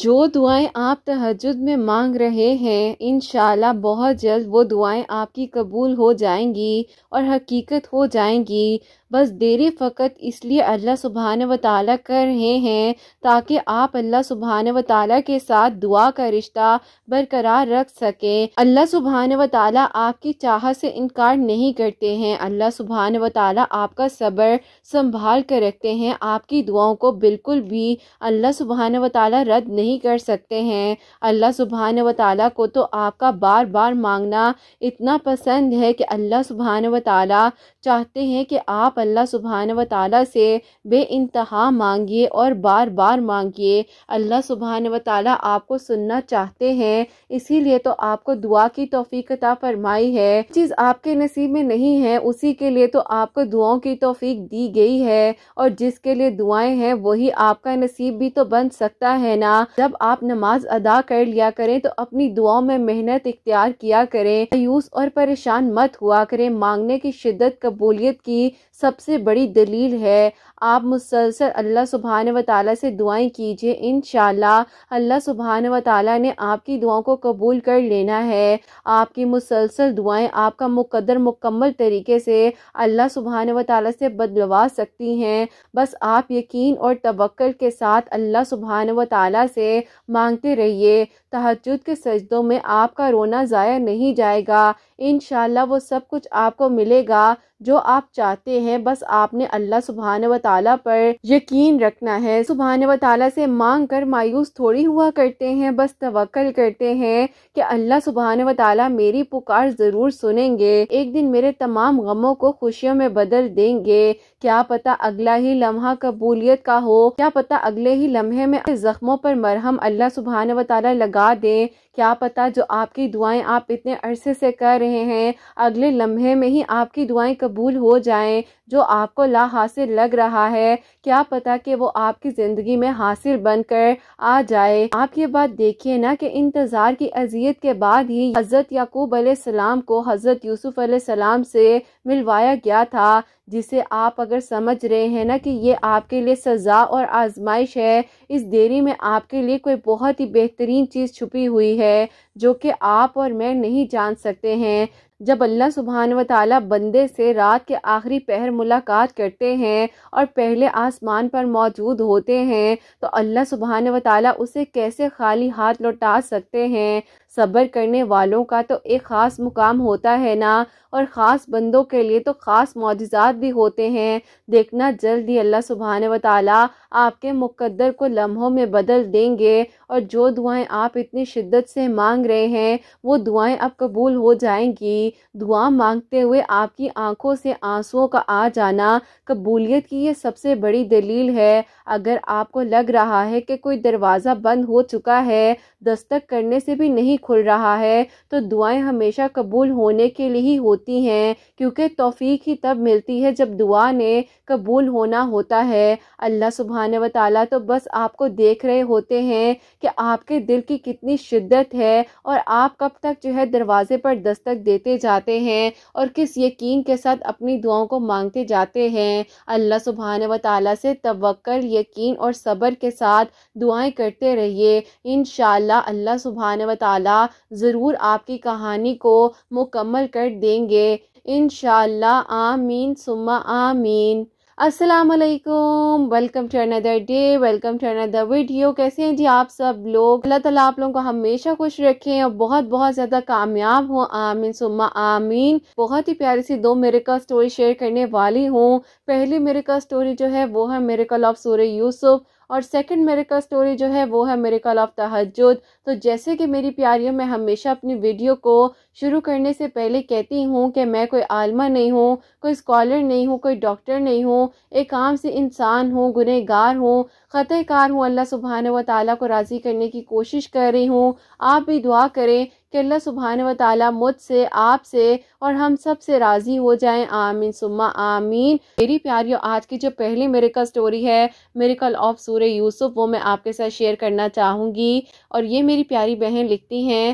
جو دعائیں آپ تہجد میں مانگ رہے ہیں انشاءاللہ بہت جلد وہ دعائیں آپ کی قبول ہو جائیں گی اور حقیقت ہو جائیں گی۔ بس دیری فقط اس لیے اللہ سبحانہ و تعالیٰ کر رہے ہیں تاکہ آپ اللہ سبحانہ و تعالیٰ کے ساتھ دعا کا رشتہ برقرار رکھ سکیں۔ اللہ سبحانہ و تعالیٰ آپ کی چاہت سے انکار نہیں کرتے ہیں۔ اللہ سبحانہ و تعالیٰ آپ کا صبر سنبھال کر رکھتے ہیں۔ آپ کی دعاؤں کو بالکل بھی اللہ سبحانہ و تعالیٰ رد نہیں کر سکتے ہیں۔ اللہ سبحانہ و تعالیٰ کو تو آپ کا بار بار مانگنا اتنا پسند ہے کہ اللہ سبحانہ و تعالیٰ چاہتے ہیں کہ آپ اللہ سبحانہ و تعالیٰ سے بے انتہا مانگیے اور بار بار مانگیے۔ اللہ سبحانہ و تعالیٰ آپ کو سننا چاہتے ہیں، اسی لیے تو آپ کو دعا کی توفیق عطا فرمائی ہے۔ چیز آپ کے نصیب میں نہیں ہے اسی کے لیے تو آپ کو دعاؤں کی توفیق دی گئی ہے، اور جس کے لیے دعائیں ہیں وہی آپ کا نصیب بھی تو بن سکتا ہے نا۔ جب آپ نماز ادا کر لیا کریں تو اپنی دعاؤں میں محنت اختیار کیا کریں، مایوس اور پریشان مت ہوا کریں۔ مانگنے کی شدت قبولیت کی سب سے بڑی دلیل ہے۔ آپ مسلسل اللہ سبحانہ و تعالیٰ سے دعائیں کیجئے، انشاءاللہ اللہ سبحانہ و تعالیٰ نے آپ کی دعاؤں کو قبول کر لینا ہے۔ آپ کی مسلسل دعائیں آپ کا مقدر مکمل طریقے سے اللہ سبحانہ و تعالیٰ سے بدلوا سکتی ہیں۔ بس آپ یقین اور توکل کے ساتھ اللہ سبحانہ و تعالیٰ سے مانگتے رہیے۔ تہجد کے سجدوں میں آپ کا رونا ضائع نہیں جائے گا، انشاءاللہ وہ سب کچھ آپ کو ملے گا جو آپ چاہتے ہیں۔ بس آپ نے اللہ سبحانہ و تعالیٰ پر یقین رکھنا ہے۔ سبحانہ و تعالیٰ سے مانگ کر مایوس تھوڑی ہوا کرتے ہیں، بس توکل کرتے ہیں کہ اللہ سبحانہ و تعالیٰ میری پکار ضرور سنیں گے، ایک دن میرے تمام غموں کو خوشیوں میں بدل دیں گے۔ کیا پتہ اگلا ہی لمحہ قبولیت کا ہو، کیا پتہ اگلے ہی لمحے میں زخموں پر مرہم اللہ سبحانہ و تعالیٰ لگا دیں، کیا پتہ جو آپ کی دعائیں آپ اتنے عرصے سے کر رہے ہیں اگلے لمحے میں ہی آپ کی دعائیں قبول ہو جائیں۔ جو آپ کو لا حاصل لگ رہا ہے کیا پتہ کہ وہ آپ کی زندگی میں حاصل بن کر آ جائے۔ آپ یہ بات دیکھیے نا کہ انتظار کی اذیت کے بعد ہی حضرت یعقوب علیہ السلام کو حضرت یوسف علیہ السلام سے ملوایا گیا تھا، جسے آپ اگر سمجھ رہے ہیں نا کہ یہ آپ کے لیے سزا اور آزمائش ہے، اس دیری میں آپ کے لیے کوئی بہت ہی بہترین چیز چھپی ہوئی ہے جو کہ آپ اور میں نہیں جان سکتے ہیں۔ جب اللہ سبحانہ و تعالیٰ بندے سے رات کے آخری پہر ملاقات کرتے ہیں اور پہلے آسمان پر موجود ہوتے ہیں تو اللہ سبحانہ و تعالیٰ اسے کیسے خالی ہاتھ لوٹا سکتے ہیں۔ صبر کرنے والوں کا تو ایک خاص مقام ہوتا ہے نا، اور خاص بندوں کے لیے تو خاص معجزات بھی ہوتے ہیں۔ دیکھنا جلد ہی اللہ سبحانہ و تعالیٰ آپ کے مقدر کو لمحوں میں بدل دیں گے، اور جو دعائیں آپ اتنی شدت سے مانگ رہے ہیں وہ دعائیں اب قبول ہو جائیں گی۔ دعا مانگتے ہوئے آپ کی آنکھوں سے آنسوؤں کا آ جانا قبولیت کی یہ سب سے بڑی دلیل ہے۔ اگر آپ کو لگ رہا ہے کہ کوئی دروازہ بند ہو چکا ہے، دستک کرنے سے بھی نہیں کھل رہا ہے، تو دعائیں ہمیشہ قبول ہونے کے لیے ہی ہوتی ہیں، کیونکہ توفیق ہی تب ملتی ہے جب دعا نے قبول ہونا ہوتا ہے۔ اللہ سبحانہ و تعالیٰ تو بس آپ کو دیکھ رہے ہوتے ہیں کہ آپ کے دل کی کتنی شدت ہے، اور آپ کب تک جو ہے دروازے پر دستک دیتے جاتے ہیں اور کس یقین کے ساتھ اپنی دعاؤں کو مانگتے جاتے ہیں۔ اللہ سبحانہ و تعالیٰ سے توکل، یقین اور صبر کے ساتھ دعائیں کرتے رہیے، انشاءاللہ اللہ سبحانہ و تعالیٰ ضرور آپ کی کہانی کو مکمل کر دیں گے، انشاءاللہ آمین ثم آمین۔ السلام علیکم، welcome to another day, welcome to another video. کیسے ہیں جی آپ سب لوگ؟ اللہ تعالیٰ آپ لوگوں کو ہمیشہ خوش رکھیں اور بہت بہت زیادہ کامیاب ہوں، آمین ثم آمین۔ بہت ہی پیاری سی دو میریکل سٹوری شیئر کرنے والی ہوں۔ پہلی میریکل سٹوری جو ہے وہ ہے میریکل آف سورہ یوسف، اور سیکنڈ میریکل سٹوری جو ہے وہ ہے میریکل آف تہجد۔ تو جیسے کہ میری پیاریوں، میں ہمیشہ اپنی ویڈیو کو شروع کرنے سے پہلے کہتی ہوں کہ میں کوئی عالمہ نہیں ہوں، کوئی اسکالر نہیں ہوں، کوئی ڈاکٹر نہیں ہوں، ایک عام سی انسان ہوں، گنہگار ہوں، خطا کار ہوں، اللہ سبحانہ و تعالیٰ کو راضی کرنے کی کوشش کر رہی ہوں۔ آپ بھی دعا کریں کہ اللہ سبحانہ و تعالیٰ مجھ سے، آپ سے اور ہم سب سے راضی ہو جائیں، آمین ثم آمین۔ میری پیاریوں، آج کی جو پہلی میریکل سٹوری ہے میریکل آف سورہ یوسف، وہ میں آپ کے ساتھ شیئر کرنا چاہوں گی۔ اور یہ میری پیاری بہن لکھتی ہیں،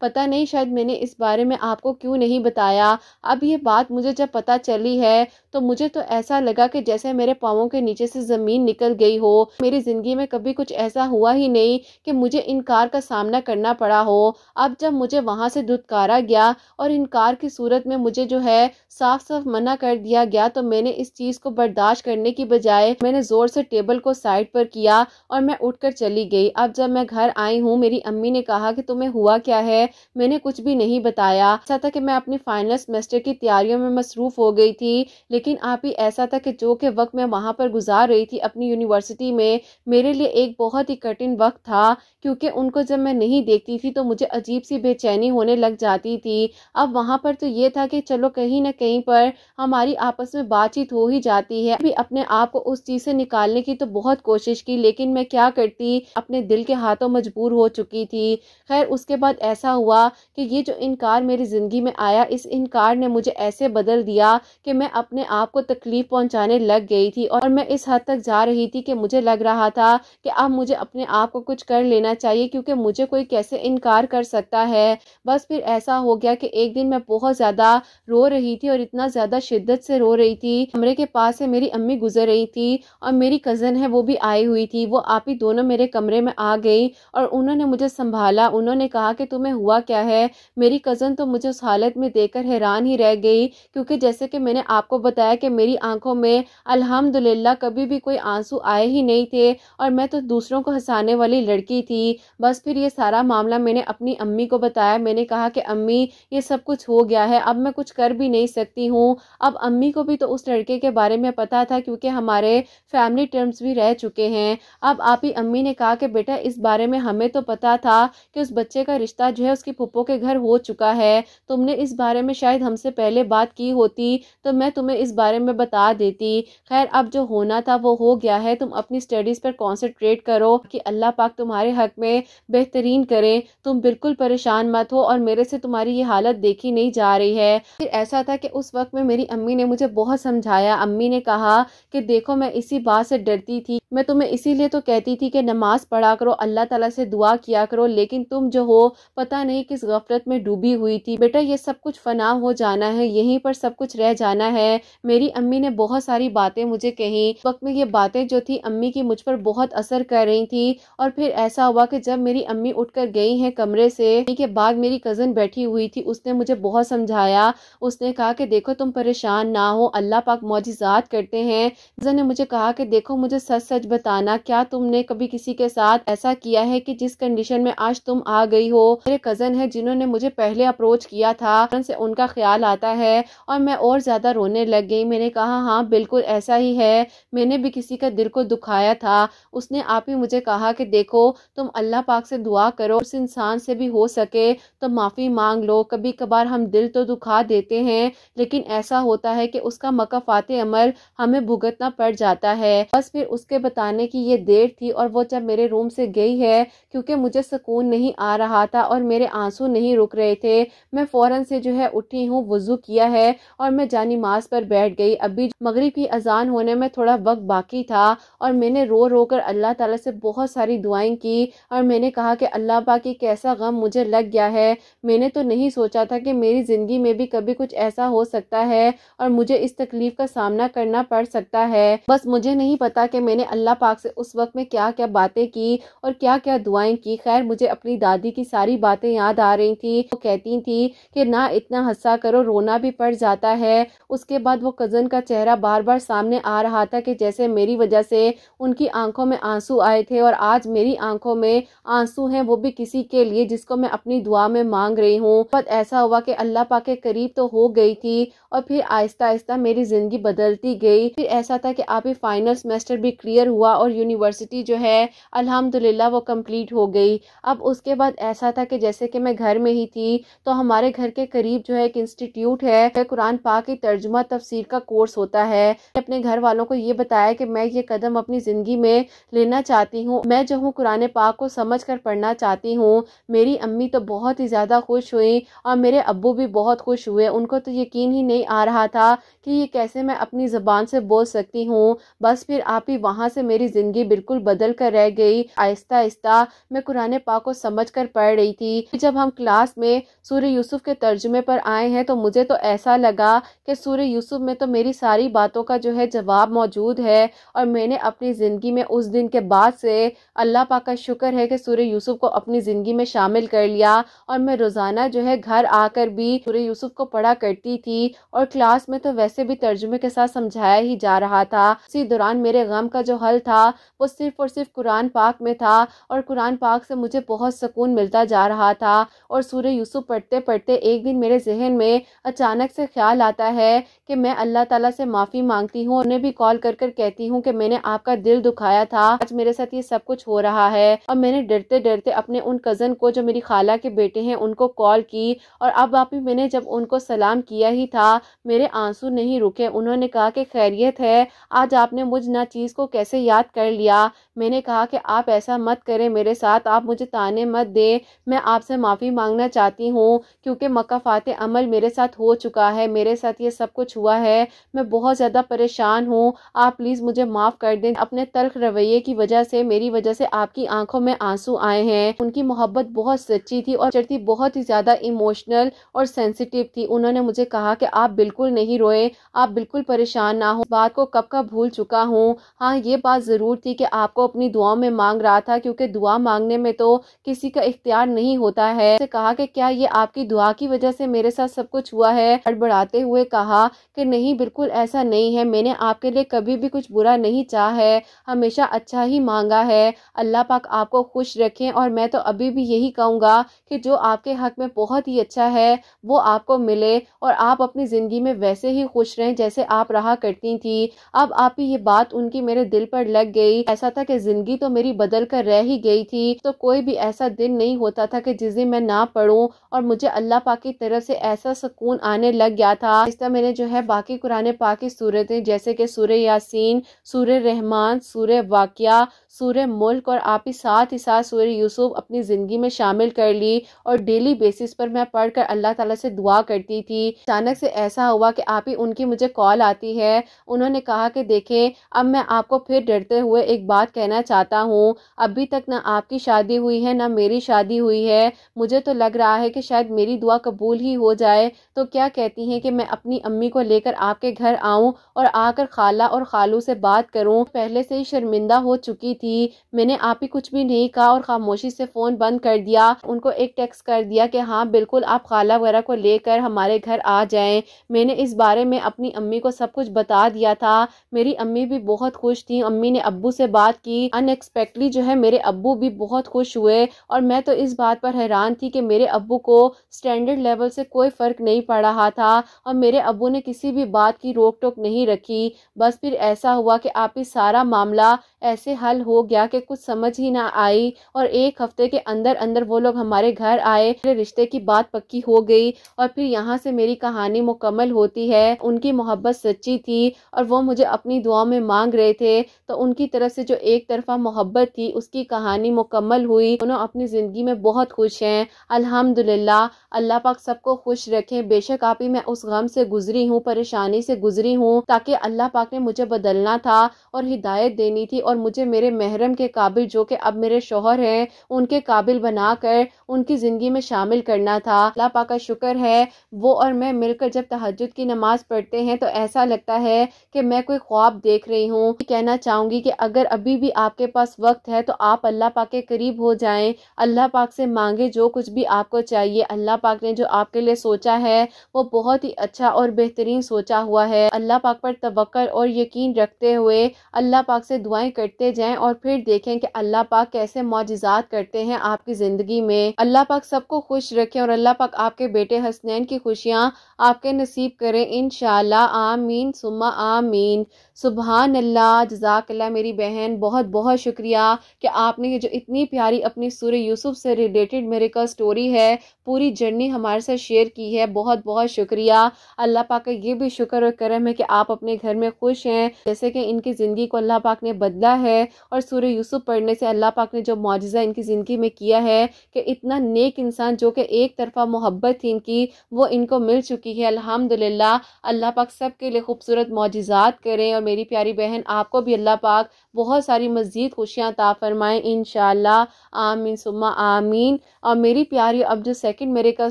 پتہ نہیں شاید میں نے اس بارے میں آپ کو کیوں نہیں بتایا۔ اب یہ بات مجھے جب پتہ چلی ہے تو مجھے تو ایسا لگا کہ جیسے میرے پاؤں کے نیچے سے زمین نکل گئی ہو۔ میری زندگی میں کبھی کچھ ایسا ہوا ہی نہیں کہ مجھے انکار کا سامنا کرنا پڑا ہو۔ اب جب مجھے وہاں سے دھتکارا گیا اور انکار کی صورت میں مجھے جو ہے صاف صاف منع کر دیا گیا، تو میں نے اس چیز کو برداشت کرنے کی بجائے میں نے زور سے ٹیبل کو سائڈ پر کیا اور میں اٹھ کر چلی گئی۔ اب جب میں گھر آئی ہوں، میری امی نے کہا کہ تمہیں ہوا کیا ہے؟ میں نے کچھ بھی نہیں بتایا۔ ایسا تھا کہ میں اپنی فائنل سیمسٹر کی تیاریوں میں مصروف ہو گئی تھی، لیکن آپ ہی ایسا تھا کہ جو کہ وقت میں وہاں پر گزار رہی تھی اپنی یونیورسٹی میں، میرے لیے ایک بہت ہی کٹھن وقت تھا، کیونکہ ان کو جب میں نہیں دیکھتی تھی تو مجھے عجیب سی بے چینی ہونے لگ جاتی تھی۔ اب وہاں پر تو یہ تھا کہ چلو کہیں نہ کہیں پر ہماری آپس میں بات چیت ہو ہی جاتی ہے۔ بھی اپنے آپ کو اس چیز سے نکالنے کی تو بہت کوشش کی، لیکن میں کیا کرتی، اپنے دل کے ہاتھوں مجبور ہو چکی تھی۔ خیر اس کے بعد ایسا ہوا کہ یہ جو انکار میری زندگی میں آیا، اس انکار نے مجھے ایسے بدل دیا کہ میں اپنے آپ کو تکلیف پہنچانے لگ گئی تھی، اور میں اس حد تک جا رہی تھی کہ مجھے لگ رہا تھا کہ اب مجھے اپنے آپ کو کچھ کر لینا چاہیے، کیونکہ مجھے کوئی کیسے انکار کر سکتا ہے۔ بس پھر ایسا ہو گیا کہ ایک دن میں بہت زیادہ رو رہی تھی، اور اتنا زیادہ شدت سے رو رہی تھی، کمرے کے پاس سے میری امی گزر رہی تھی اور میری کزن ہے وہ بھی آئی ہوئی تھی۔ وہ آپ ہی دونوں میرے کمرے میں آ گئی اور انہوں نے مجھے سنبھالا۔ انہوں نے کہا کہ تمہیں ہوا کیا ہے؟ میری کزن تو مجھے اس حالت میں دیکھ کر حیران ہی رہ گئی، کیونکہ جیسے کہ میں نے آپ کو بتایا کہ میری آنکھوں میں الحمدللہ کبھی بھی کوئی آنسو آئے ہی نہیں تھے، اور میں تو دوسروں کو ہنسانے والی لڑکی تھی۔ بس پھر یہ سارا معاملہ میں نے اپنی امی کو بتایا۔ میں نے کہا کہ امی یہ سب کچھ ہو گیا ہے، اب میں کچھ کر بھی نہیں سکتی ہوں۔ اب امی کو بھی تو اس لڑکے کے بارے میں پتا تھا، کیونکہ ہمارے فیملی ٹرمز بھی رہ چکے ہیں۔ اب آپ ہی امی نے کہا کہ بیٹا اس بارے میں ہمیں تو پتا تھا کہ اس بچے کا رشتہ جو ہے اس کی پھپھو کے گھر ہو چکا ہے، تم نے اس بارے میں شاید ہم سے پہلے بات کی ہوتی تو میں تمہیں اس بارے میں بتا دیتی۔ خیر اب جو ہونا تھا وہ ہو گیا ہے، تم اپنی سٹڈیز پر کنسنٹریٹ کرو کہ اللہ پاک تمہارے حق میں بہترین کرے، تم بالکل پریشان مت ہو، اور میرے سے تمہاری یہ حالت دیکھی نہیں جا رہی ہے۔ پھر ایسا تھا کہ اس وقت میں میری امی نے مجھے بہت سمجھایا۔ امی نے کہا کہ دیکھو میں اسی بات سے ڈرتی تھی، میں تمہیں اسی لیے تو کہتی تھی کہ نماز پڑھا کرو، اللہ تعالیٰ سے دعا کیا کرو، لیکن تم جو ہو پتہ نہیں کس غفلت میں ڈوبی ہوئی تھی۔ بیٹا یہ سب کچھ فنا ہو جانا ہے، یہیں پر سب کچھ رہ جانا ہے۔ میری امی نے بہت ساری باتیں مجھے کہیں۔ اس وقت میں یہ باتیں جو تھی امی کی مجھ پر بہت اثر کر رہی تھی، اور پھر ایسا ہوا کہ جب میری امی اٹھ کر گئی ہیں کمرے سے، کے بعد میری کزن بیٹھی ہوئی تھی، اس نے مجھے بہت سمجھایا۔ اس نے کہا کہ دیکھو تم پریشان نہ ہو، اللہ پاک معجزات کرتے ہیں۔ کزن نے مجھے کہا کہ دیکھو مجھے سچ سچ بتانا، کیا تم نے کبھی کسی کے ساتھ ایسا کیا ہے کہ جس کنڈیشن میں آج تم آ گئی ہو؟ میرے کزن ہے جنہوں نے مجھے پہلے اپروچ کیا تھا، سے ان کا خیال آتا ہے، اور میں اور زیادہ رونے لگ گئی۔ میں نے کہا ہاں بالکل ایسا ہی ہے، میں نے بھی کسی کا دل کو دکھایا تھا۔ اس نے آپ ہی مجھے کہا کہ دیکھو تم اللہ پاک سے دعا کرو، اس انسان سے بھی ہو سکے تو معافی مانگ لو۔ کبھی کبھار ہم دل تو دکھا دیتے ہیں، لیکن ایسا ہوتا ہے کہ اس کا مکافات عمل ہمیں بھگتنا پڑ جاتا ہے۔ بس پھر اس کے بتانے کی یہ دیر تھی، اور وہ جب میرے روم سے گئی ہے، کیونکہ مجھے سکون نہیں آ رہا تھا اور میرے آنسو نہیں رک رہے تھے، میں فوراً سے جو ہے اٹھی ہوں، وضو کیا ہے اور میں جانماز پر بیٹھ گئی۔ ابھی مغرب کی اذان ہونے میں تھوڑا وقت باقی تھا، اور میں نے رو رو کر اللہ تعالیٰ سے بہت ساری دعائیں کی، اور میں نے کہا کہ اللہ پاک کی کیسا غم مجھے لگ گیا ہے۔ میں نے تو نہیں سوچا تھا کہ میری زندگی میں بھی کبھی کچھ ایسا ہو سکتا ہے اور مجھے اس تکلیف کا سامنا کرنا پڑ سکتا ہے۔ بس مجھے نہیں پتا کہ میں نے اللہ پاک سے اس وقت میں کیا کیا باتیں کی اور کیا کیا دعائیں کی۔ خیر مجھے اپنی دادی کی ساری باتیں یاد آ رہی تھی، وہ کہتی تھی کہ نہ اتنا ہنسا کرو، رونا بھی پڑ جاتا ہے۔ اس کے بعد وہ کزن کا چہرہ بار بار سامنے آ رہا تھا کہ جیسے میری وجہ سے ان کی آنکھوں میں آنسو آئے تھے، اور آج میری آنکھوں میں آنسو ہیں، وہ بھی کسی کے لیے جس کو میں اپنی دعا میں مانگ رہی ہوں۔ بس ایسا ہوا کہ اللہ پاک کے قریب تو ہو گئی تھی، اور پھر آہستہ آہستہ میری زندگی بدلتی گئی۔ پھر ایسا تھا کہ آپ ہی فائنل سیمسٹر بھی کلیئر ہوا، اور یونیورسٹی جو ہے الحمدللہ وہ کمپلیٹ ہو گئی۔ اب اس کے بعد ایسا تھا کہ جیسے کہ میں گھر میں ہی تھی، تو ہمارے گھر کے قریب جو ہے ایک انسٹیٹیوٹ ہے، قرآن پاک کی ترجمہ تفسیر کا کورس ہوتا ہے۔ اپنے گھر والوں کو یہ بتایا کہ میں یہ قدم اپنی زندگی میں لینا چاہتی ہوں، میں جو ہوں قرآن پاک کو سمجھ کر پڑھنا چاہتی ہوں۔ میری امی تو بہت ہی زیادہ خوش ہوئی، اور میرے ابو بھی بہت خوش ہوئے۔ ان کو تو یقین ہی نہیں آ رہا تھا کہ یہ کیسے میں اپنی زبان سے بول سکتی ہوں۔ بس پھر آپ ہی وہاں سے میری زندگی بالکل بدل کر رہ گئی۔ آہستہ آہستہ میں قرآن پاک کو سمجھ کر پڑھ پڑھ رہی تھی۔ جب ہم کلاس میں سورہ یوسف کے ترجمے پر آئے ہیں تو مجھے تو ایسا لگا کہ سورہ یوسف میں تو میری ساری باتوں کا جو ہے جواب موجود ہے، اور میں نے اپنی زندگی میں اس دن کے بعد سے اللہ پاک کا شکر ہے کہ سورہ یوسف کو اپنی زندگی میں شامل کر لیا، اور میں روزانہ جو ہے گھر آ کر بھی سورہ یوسف کو پڑھا کرتی تھی، اور کلاس میں تو ویسے بھی ترجمے کے ساتھ سمجھایا ہی جا رہا تھا۔ اسی دوران میرے غم کا جو حل تھا وہ صرف اور صرف قرآن پاک میں تھا، اور قرآن پاک سے مجھے بہت سکون ملتا جا رہا تھا۔ اور سورہ یوسف پڑھتے پڑھتے ایک دن میرے ذہن میں اچانک سے خیال آتا ہے کہ میں اللہ تعالیٰ سے معافی مانگتی ہوں، انہیں بھی کال کر کر کہتی ہوں کہ میں نے آپ کا دل دکھایا تھا، آج میرے ساتھ یہ سب کچھ ہو رہا ہے۔ اور میں نے ڈرتے ڈرتے اپنے ان کزن کو جو میری خالہ کے بیٹے ہیں ان کو کال کی، اور اب آپ میں نے جب ان کو سلام کیا ہی تھا میرے آنسو نہیں رکے۔ انہوں نے کہا کہ خیریت ہے، آج آپ نے مجھ ناچیز کو کیسے یاد کر لیا؟ میں نے کہا کہ آپ ایسا مت کریں میرے ساتھ، آپ مجھے تانے مت دیں، میں آپ سے معافی مانگنا چاہتی ہوں کیونکہ مکافات عمل میرے ساتھ ہو چکا ہے، میرے ساتھ یہ سب کچھ ہوا ہے، میں بہت زیادہ پریشان ہوں، آپ پلیز مجھے معاف کر دیں۔ اپنے تلخ رویے کی وجہ سے میری وجہ سے آپ کی آنکھوں میں آنسو آئے ہیں۔ ان کی محبت بہت سچی تھی اور چڑھتی بہت ہی زیادہ ایموشنل اور سینسیٹیو تھی۔ انہوں نے مجھے کہا کہ آپ بالکل نہیں روئے، آپ بالکل پریشان نہ ہوں، بات کو کب کا بھول چکا ہوں۔ ہاں یہ بات ضرور تھی کہ آپ کو اپنی دعاؤں میں مانگ رہا تھا، کیونکہ دعا مانگنے میں تو کسی کا اختیار نہیں ہوتا ہے۔ سے کہا کہ کیا یہ آپ کی دعا کی وجہ سے میرے ساتھ سب کچھ ہوا ہے؟ بڑبڑاتے ہوئے کہا کہ نہیں، بالکل ایسا نہیں ہے، میں نے آپ کے لیے کبھی بھی کچھ برا نہیں چاہا ہے، ہمیشہ اچھا ہی مانگا ہے۔ اللہ پاک آپ کو خوش رکھیں، اور میں تو ابھی بھی یہی کہوں گا کہ جو آپ کے حق میں بہت ہی اچھا ہے وہ آپ کو ملے، اور آپ اپنی زندگی میں ویسے ہی خوش رہیں جیسے آپ رہا کرتی تھی۔ اب آپ کی یہ بات ان کی میرے دل پر لگ گئی، ایسا تھا کہ زندگی تو میری بدل کر رہ ہی گئی تھی، تو کوئی بھی ایسا دن نہیں ہوتا تھا کہ جس دن میں نہ پڑھوں، اور مجھے اللہ پاک کی طرف سے ایسا سکون آنے لگ گیا تھا۔ اس طرح میں نے جو ہے باقی قرآن پاک کی سورتیں جیسے کہ سورہ یاسین، سورہ رحمان، سورہ واقعہ، سورہ ملک اور آپ ہی ساتھ سورہ یوسف اپنی زندگی میں شامل کر لی، اور ڈیلی بیسس پر میں پڑھ کر اللہ تعالیٰ سے دعا کرتی تھی۔ اچانک سے ایسا ہوا کہ آپ ہی ان کی مجھے کال آتی ہے، انہوں نے کہا کہ دیکھیں اب میں آپ کو پھر ڈرتے ہوئے ایک بات کہنا چاہتا ہوں، ابھی تک نہ آپ کی شادی ہوئی ہے نہ میری شادی ہوئی ہے، مجھے تو لگ رہا ہے کہ شاید میری دعا قبول ہی ہو جائے، تو کیا کہتی ہیں کہ میں اپنی امی کو لے کر آپ کے گھر آؤں اور آ کر خالہ اور خالو سے بات کروں؟ پہلے سے ہی شرمندہ ہو چکی تھی، میں نے آپ ہی کچھ بھی نہیں کہا اور خاموشی سے فون بند کر دیا، ان کو ایک ٹیکسٹ کر دیا کہ ہاں بالکل آپ خالہ وغیرہ کو لے کر ہمارے گھر آ جائیں۔ میں نے اس بارے میں اپنی امی کو سب کچھ بتا دیا تھا، میری امی بھی بہت خوش تھی، امی نے ابو سے بات کی، ان ایکسپیکٹلی جو ہے میرے ابو بھی بہت خوش ہوئے، اور میں تو اس بات پر حیران تھی کہ میرے ابو کو سٹینڈرڈ لیول سے کوئی فرق نہیں پڑ رہا تھا، اور میرے ابو نے کسی بھی بات کی روک ٹوک نہیں رکھی۔ بس پھر ایسا ہوا کہ آپ ہی سارا معاملہ ایسے حل ہو گیا کہ کچھ سمجھ ہی نہ آئی، اور ایک ہفتے کے اندر اندر وہ لوگ ہمارے گھر آئے، میرے رشتے کی بات پکی ہو گئی، اور پھر یہاں سے میری کہانی مکمل ہوتی ہے۔ ان کی محبت سچی تھی اور وہ مجھے اپنی دعاؤں میں مانگ رہے تھے، تو ان کی طرف سے جو ایک طرفہ محبت تھی اس کی کہانی مکمل ہوئی، انہوں اپنی زندگی میں بہت خوش ہیں الحمدللہ۔ اللہ پاک سب کو خوش رکھیں۔ بے شک آپ ہی میں اس غم سے گزری ہوں، پریشانی سے گزری ہوں، تاکہ اللہ پاک نے مجھے بدلنا تھا اور ہدایت دینی تھی، اور مجھے میرے محرم کے قابل جو کہ اب میرے شوہر ہیں ان کے قابل بنا کر ان کی زندگی میں شامل کرنا تھا۔ اللہ پاک کا شکر ہے وہ اور میں مل کر جب تہجد کی نماز پڑھتے ہیں تو ایسا لگتا ہے کہ میں کوئی خواب دیکھ رہی ہوں۔ کہنا چاہوں گی کہ اگر ابھی بھی آپ کے پاس وقت ہے تو آپ اللہ پاک کے قریب ہو جائیں، اللہ پاک سے مانگے جو کچھ بھی آپ کو چاہیے، اللہ پاک نے جو آپ کے لیے سوچا ہے وہ بہت ہی اچھا اور بہترین سوچا ہوا ہے۔ اللہ پاک پر توکل اور یقین رکھتے ہوئے اللہ پاک سے دعائیں کرتے جائیں، اور پھر دیکھیں کہ اللہ پاک کیسے معجزات کرتے ہیں آپ کی زندگی میں۔ اللہ پاک سب کو خوش رکھے، اور اللہ پاک آپ کے بیٹے حسنین کی خوشیاں آپ کے نصیب کریں انشاءاللہ، آمین ثم آمین۔ سبحان اللہ، جزاک اللہ میری بہن، بہت بہت شکریہ کہ آپ نے یہ جو اتنی پیاری اپنی سورہ یوسف سے ریلیٹڈ میریکل سٹوری ہے، پوری جرنی ہمارے ساتھ شیئر کی ہے، بہت بہت شکریہ۔ اللہ پاک کا یہ بھی شکر اور کرم ہے کہ آپ اپنے گھر میں خوش ہیں، جیسے کہ ان کی زندگی کو اللہ پاک نے بدلا معجزہ ہے، اور سورہ یوسف پڑھنے سے اللہ پاک نے جو معجزہ ان کی زندگی میں کیا ہے کہ اتنا نیک انسان جو کہ ایک طرفہ محبت تھی ان کی وہ ان کو مل چکی ہے۔ الحمدللہ، اللہ پاک سب کے لیے خوبصورت معجزات کریں، اور میری پیاری بہن آپ کو بھی اللہ پاک بہت ساری مزید خوشیاں عطا فرمائیں انشاءاللہ، آمین ثم آمین۔ اور میری پیاری اب جو سیکنڈ میریکل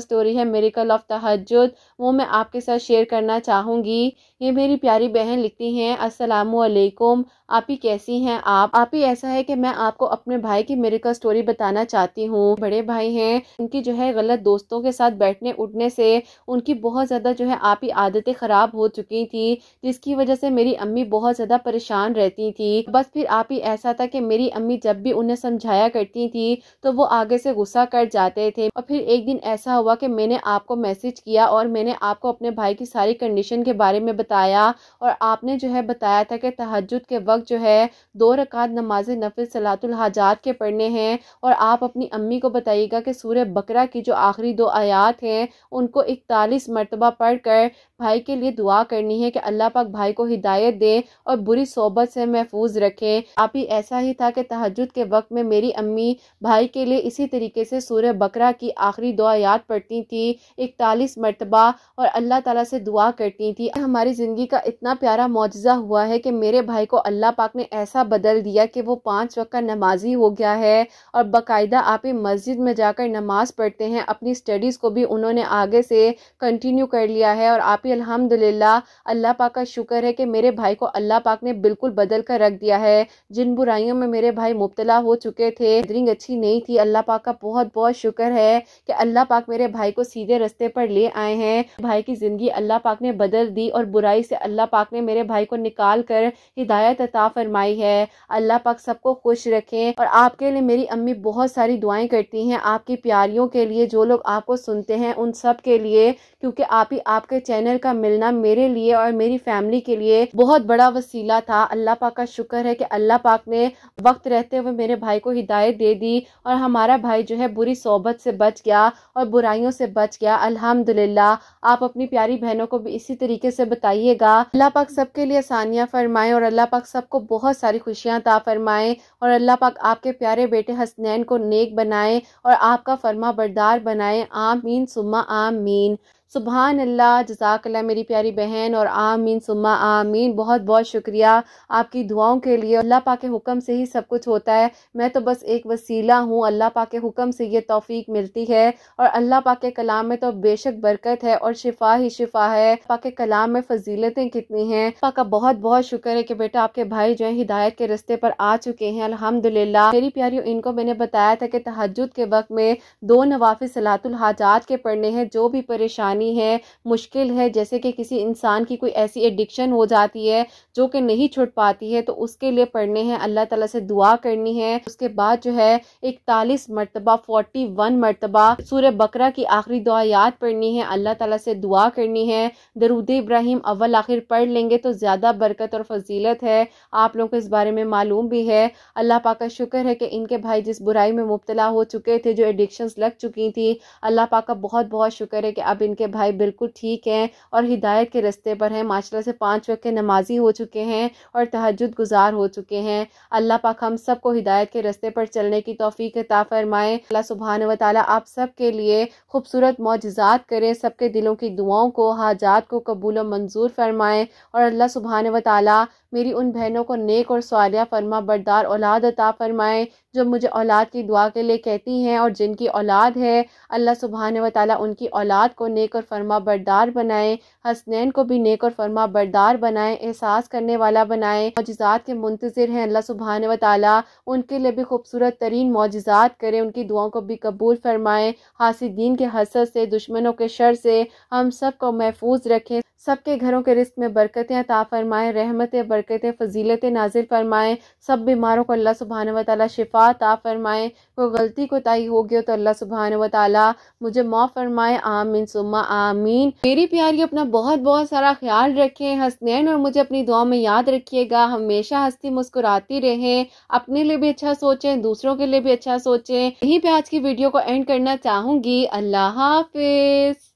سٹوری ہے، میریکل آف تہجد، وہ میں آپ کے ساتھ شیئر کرنا چاہوں گی۔ یہ میری پیاری بہن لکھتی ہیں، السلام علیکم آپی، کیسی ہیں آپ؟ آپی ایسا ہے کہ میں آپ کو اپنے بھائی کی میریکل سٹوری بتانا چاہتی ہوں۔ بڑے بھائی ہیں، ان کی جو ہے غلط دوستوں کے ساتھ بیٹھنے اٹھنے سے ان کی بہت زیادہ جو ہے آپی عادتیں خراب ہو چکی تھی، جس کی وجہ سے میری امی بہت زیادہ پریشان رہتی تھی۔ بس پھر آپی ایسا تھا کہ میری امی جب بھی انہیں سمجھایا کرتی تھی تو وہ آگے سے غصہ کر جاتے تھے، اور پھر ایک دن ایسا ہوا کہ میں نے آپ کو میسج کیا اور میں نے آپ کو اپنے بھائی کی ساری کنڈیشن کے بارے میں بتایا، اور آپ نے جو ہے بتایا تھا کہ تہجد کے وقت جو ہے 2 رکعت نماز نفل صلاۃ الحاجات کے پڑھنے ہیں، اور آپ اپنی امی کو بتائیے گا کہ سورہ بقرہ کی جو آخری 2 آیات ہیں ان کو 41 مرتبہ پڑھ کر بھائی کے لیے دعا کرنی ہے کہ اللہ پاک بھائی کو ہدایت دے اور بری صحبت سے محفوظ رکھے۔ آپ ہی ایسا ہی تھا کہ تہجد کے وقت میں میری امی بھائی کے لیے اسی طریقے سے سورہ بقرہ کی آخری 2 آیات پڑھتی تھی 41 مرتبہ، اور اللہ تعالیٰ سے دعا کرتی تھی۔ ہماری زندگی کا اتنا پیارا معجزہ ہوا ہے کہ میرے بھائی کو اللہ پاک نے ایسا بدل دیا کہ وہ 5 وقت کا نمازی ہو گیا ہے، اور باقاعدہ آپ مسجد میں جا کر نماز پڑھتے ہیں، اپنی سٹڈیز کو بھی انہوں نے آگے سے کنٹینیو کر لیا ہے۔ اور آپ الحمدللہ، اللہ پاک کا شکر ہے کہ میرے بھائی کو اللہ پاک نے بالکل بدل کر رکھ دیا ہے۔ جن برائیوں میں میرے بھائی مبتلا ہو چکے تھے، قدرنگ اچھی نہیں تھی، اللہ پاک کا بہت بہت شکر ہے کہ اللہ پاک میرے بھائی کو سیدھے رستے پر لے آئے ہیں۔ بھائی کی زندگی اللہ پاک نے بدل دی، اور برائی سے اللہ پاک نے میرے بھائی کو نکال کر ہدایت عطا فرمائی ہے۔ اللہ پاک سب کو خوش رکھیں، اور آپ کے لیے میری امی بہت ساری دعائیں کرتی ہیں، آپ کی پیاریوں کے لیے، جو لوگ آپ کو سنتے ہیں ان سب کے لیے، کیونکہ آپ کے چینل کا ملنا میرے لیے اور میری فیملی کے لیے بہت بڑا وسیلہ تھا۔ اللہ پاک کا شکر ہے کہ اللہ پاک نے وقت رہتے ہوئے میرے بھائی کو ہدایت دے دی، اور ہمارا بھائی جو ہے بری صحبت سے بچ گیا اور برائیوں سے بچ گیا الحمدللہ۔ آپ اپنی پیاری بہنوں کو بھی اسی طریقے سے بتائیے گا۔ اللہ پاک سب کے لیے آسانیاں فرمائیں، اور اللہ پاک سب کو بہت ساری خوشیاں عطا فرمائیں، اور اللہ پاک آپ کے پیارے بیٹے حسنین کو نیک بنائیں اور آپ کا فرما بردار بنائیں، آمین ثم آمین۔ سبحان اللہ، جزاک اللہ میری پیاری بہن، اور آمین ثم آمین۔ بہت بہت شکریہ آپ کی دعاؤں کے لیے۔ اللہ پاک کے حکم سے ہی سب کچھ ہوتا ہے، میں تو بس ایک وسیلہ ہوں، اللہ پاک کے حکم سے یہ توفیق ملتی ہے، اور اللہ پاک کے کلام میں تو بے شک برکت ہے اور شفا ہی شفا ہے۔ پاک کے کلام میں فضیلتیں کتنی ہیں۔ پاک کا بہت بہت شکر ہے کہ بیٹا آپ کے بھائی جو ہیں ہدایت کے رستے پر آ چکے ہیں الحمدللہ۔ میری پیاریوں، ان کو میں نے بتایا تھا کہ تہجد کے وقت میں 2 نوافل صلاۃ الحاجات کے پڑھنے ہیں، جو بھی پریشانی ہے، مشکل ہے، جیسے کہ کسی انسان کی کوئی ایسی ایڈکشن ہو جاتی ہے جو کہ نہیں چھوٹ پاتی ہے، تو اس کے لیے پڑھنے ہیں، اللہ تعالیٰ سے دعا کرنی ہے۔ اس کے بعد جو ہے 41 مرتبہ 41 مرتبہ سورہ بقرہ کی آخری 2 آیات پڑھنی ہے، اللہ تعالیٰ سے دعا کرنی ہے۔ درود ابراہیم اول آخر پڑھ لیں گے تو زیادہ برکت اور فضیلت ہے، آپ لوگوں کو اس بارے میں معلوم بھی ہے۔ اللہ پاک کا شکر ہے کہ ان کے بھائی جس برائی میں مبتلا ہو چکے تھے، جو ایڈکشنز لگ چکی تھی، اللہ پاک کا بہت بہت شکر ہے کہ اب ان کے بھائی بالکل ٹھیک ہیں اور ہدایت کے رستے پر ہیں، ماشاءاللہ سے 5 وقت کے نمازی ہو چکے ہیں اور تہجد گزار ہو چکے ہیں۔ اللہ پاک ہم سب کو ہدایت کے رستے پر چلنے کی توفیق عطا فرمائے۔ اللہ سبحانہ و تعالیٰ آپ سب کے لیے خوبصورت معجزات کرے، سب کے دلوں کی دعاؤں کو، حاجات کو قبول و منظور فرمائے، اور اللہ سبحانہ و تعالیٰ میری ان بہنوں کو نیک اور صالحہ فرما بردار اولاد عطا فرمائے، جو مجھے اولاد کی دعا کے لیے کہتی ہیں، اور جن کی اولاد ہے اللہ سبحانہ و تعالیٰ ان کی اولاد کو نیک اور فرما بردار بنائے، حسنین کو بھی نیک اور فرما بردار بنائے، احساس کرنے والا بنائے، معجزات کے منتظر ہیں اللہ سبحانہ و تعالیٰ ان کے لیے بھی خوبصورت ترین معجزات کرے، ان کی دعاؤں کو بھی قبول فرمائے، حاسدین کے حسد سے، دشمنوں کے شر سے ہم سب کو محفوظ رکھیں، سب کے گھروں کے رزق میں برکتیں عطا فرمائے، رحمتیں، برکتیں، فضیلتیں نازل فرمائے، سب بیماروں کو اللہ سبحانہ و تعالیٰ شفا عطا فرمائے، کوئی غلطی کوتاہی ہو گئی تو اللہ سبحانہ و تعالیٰ مجھے معاف فرمائے، آمین ثم آمین۔ میری پیاری اپنا بہت بہت سارا خیال رکھیں، حسنین اور مجھے اپنی دعا میں یاد رکھیے گا، ہمیشہ ہنستی مسکراتی رہیں، اپنے لیے بھی اچھا سوچیں، دوسروں کے لیے بھی اچھا سوچیں۔ یہیں پہ آج کی ویڈیو کو اینڈ کرنا چاہوں گی، اللہ حافظ۔